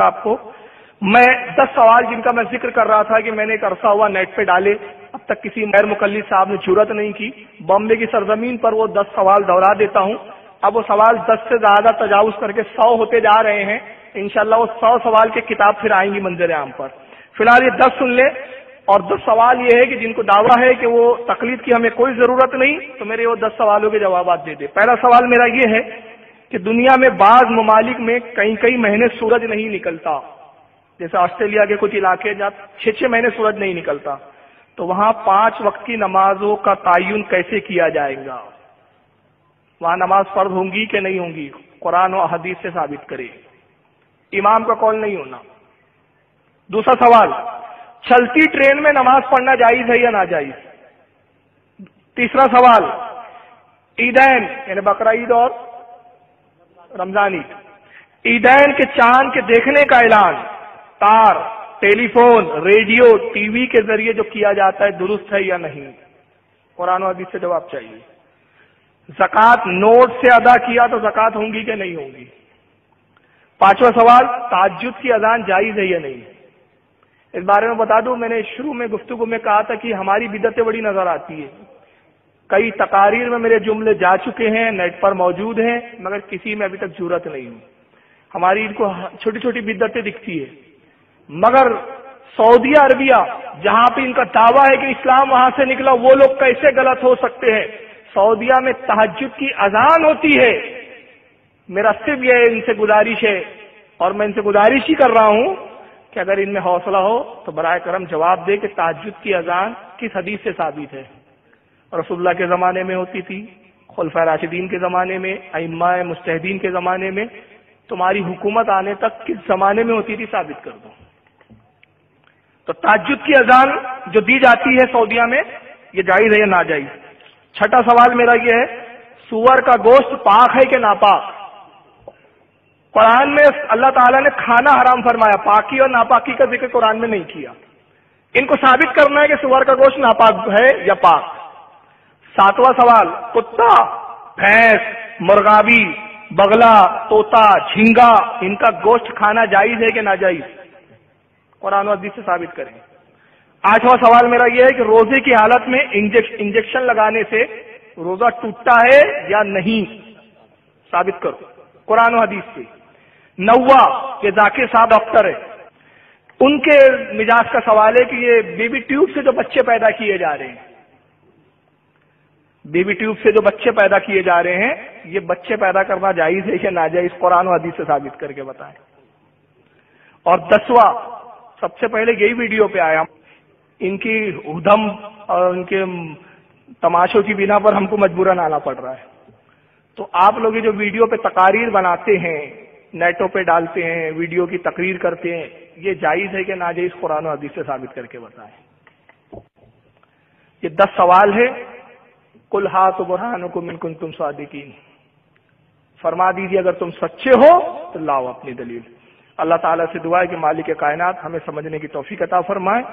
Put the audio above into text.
آپ کو میں 10 سوال جن کا میں ذکر کر رہا تھا کہ میں نے ایک عرصہ ہوا نیٹ پہ ڈالے، اب تک کسی غیر مقلد صاحب نے جرأت نہیں کی. بامبے کی سرزمین پر وہ 10 سوال دہرا دیتا ہوں. اب وہ سوال 10 سے زیادہ تجاوز کر کے 100 ہوتے جا رہے ہیں. انشاءاللہ وہ 100 سوال کی کتاب پھر آئیں گی منظر عام پر. فی الحال یہ 10 سن لیں. اور 10 سوال یہ ہے کہ جن کو دعویٰ ہے کہ وہ تقلید کی ہمیں کوئی ضرورت نہیں، تو میرے وہ 10 سوالوں کے جوابات دے دے. پہلا سوال میرا یہ ہے کہ دنیا میں بعض ممالک میں کئی مہینے سورج نہیں نکلتا، جیسے آسٹریلیا کے کچھ علاقے جہاں 6 مہینے سورج نہیں نکلتا، تو وہاں 5 وقت کی نمازوں کا تعین کیسے کیا جائے گا؟ وہاں نماز فرض ہوں گی کہ نہیں ہوں گی؟ قرآن و حدیث سے ثابت کرے، امام کا قول نہیں ہونا. دوسرا سوال، چلتی ٹرین میں نماز پڑھنا جائز ہے یا ناجائز؟ تیسرا سوال، عیدین یعنی بقرہ عید اور رمضان عید، عیدین کے چاند کے دیکھنے کا اعلان تار، ٹیلی فون، ریڈیو، ٹی وی کے ذریعے جو کیا جاتا ہے درست ہے یا نہیں؟ قرآن و حدیث سے جواب چاہیے. زکوٰۃ نوٹ سے ادا کیا تو زکوٰۃ ہوں گی کہ نہیں ہوں گی؟ پانچواں سوال، تہجد کی اذان جائز ہے یا نہیں؟ اس بارے میں بتا دوں، میں نے شروع میں گفتگو میں کہا تھا کہ ہماری بدعتیں بڑی نظر آتی ہے. کئی تقاریر میں میرے جملے جا چکے ہیں، نیٹ پر موجود ہیں، مگر کسی میں ابھی تک جرأت نہیں ہوئی. ہماری ان کو چھوٹی چھوٹی بدعتیں دکھتی ہے، مگر سعودی عربیہ جہاں پہ ان کا دعویٰ ہے کہ اسلام وہاں سے نکلا، وہ لوگ کیسے غلط ہو سکتے ہیں؟ سعودیہ میں تہجد کی اذان ہوتی ہے. میرا صرف یہ ان سے گزارش ہے، اور میں ان سے گزارش ہی کر رہا ہوں کہ اگر ان میں حوصلہ ہو تو برائے کرم جواب دے کہ تہجد کی اذان کس حدیث سے ثابت ہے؟ رسول اللہ کے زمانے میں ہوتی تھی، خلفائے راشدین کے زمانے میں، ائمہ مجتہدین کے زمانے میں، تمہاری حکومت آنے تک کس زمانے میں ہوتی تھی؟ ثابت کر دو. تو تہجد کی اذان جو دی جاتی ہے سعودیہ میں، یہ جائز ہے یا ناجائز؟ چھٹا سوال میرا یہ ہے، سور کا گوشت پاک ہے کہ ناپاک؟ قرآن میں اللہ تعالیٰ نے کھانا حرام فرمایا، پاکی اور ناپاکی کا ذکر قرآن میں نہیں کیا. ان کو ثابت کرنا ہے کہ سور کا گوشت ناپاک ہے یا پاک. ساتواں سوال، کتا، بھینس، مرغابی، بغلا، طوطا، جھینگا، ان کا گوشت کھانا جائز ہے کہ ناجائز؟ قرآن و حدیث سے ثابت کریں. آٹھواں سوال میرا یہ ہے کہ روزے کی حالت میں انجیکشن لگانے سے روزہ ٹوٹتا ہے یا نہیں؟ ثابت کرو قرآن و حدیث سے. نواں، یہ ذاکر صاحب ڈاکٹر ہے، ان کے مزاج کا سوال ہے کہ یہ بیبی ٹیوب سے جو بچے پیدا کیے جا رہے ہیں، بیبی ٹیوب سے جو بچے پیدا کیے جا رہے ہیں، یہ بچے پیدا کرنا جائز ہے یا ناجائز؟ قرآن و حدیث سے ثابت کر کے بتائیں. اور 10واں، سب سے پہلے یہی ویڈیو پہ آیا، ان کی ادھم اور ان کے تماشوں کی بنا پر ہم کو مجبوراً آنا پڑ رہا ہے. تو آپ لوگ جو ویڈیو پہ تقاریر بناتے ہیں، نیٹوں پہ ڈالتے ہیں، ویڈیو کی تقریر کرتے ہیں، یہ جائز ہے کہ ناجائز؟ قرآن و حدیث سے ثابت کر کے بتائیں. یہ 10 سوال ہے. قل ہاتوا برہانکم ان کنتم صادقین، فرما دیجیے اگر تم سچے ہو تو لاؤ اپنی دلیل. اللہ تعالیٰ سے دعا ہے کہ مالک کائنات ہمیں سمجھنے کی توفیق عطا فرمائے.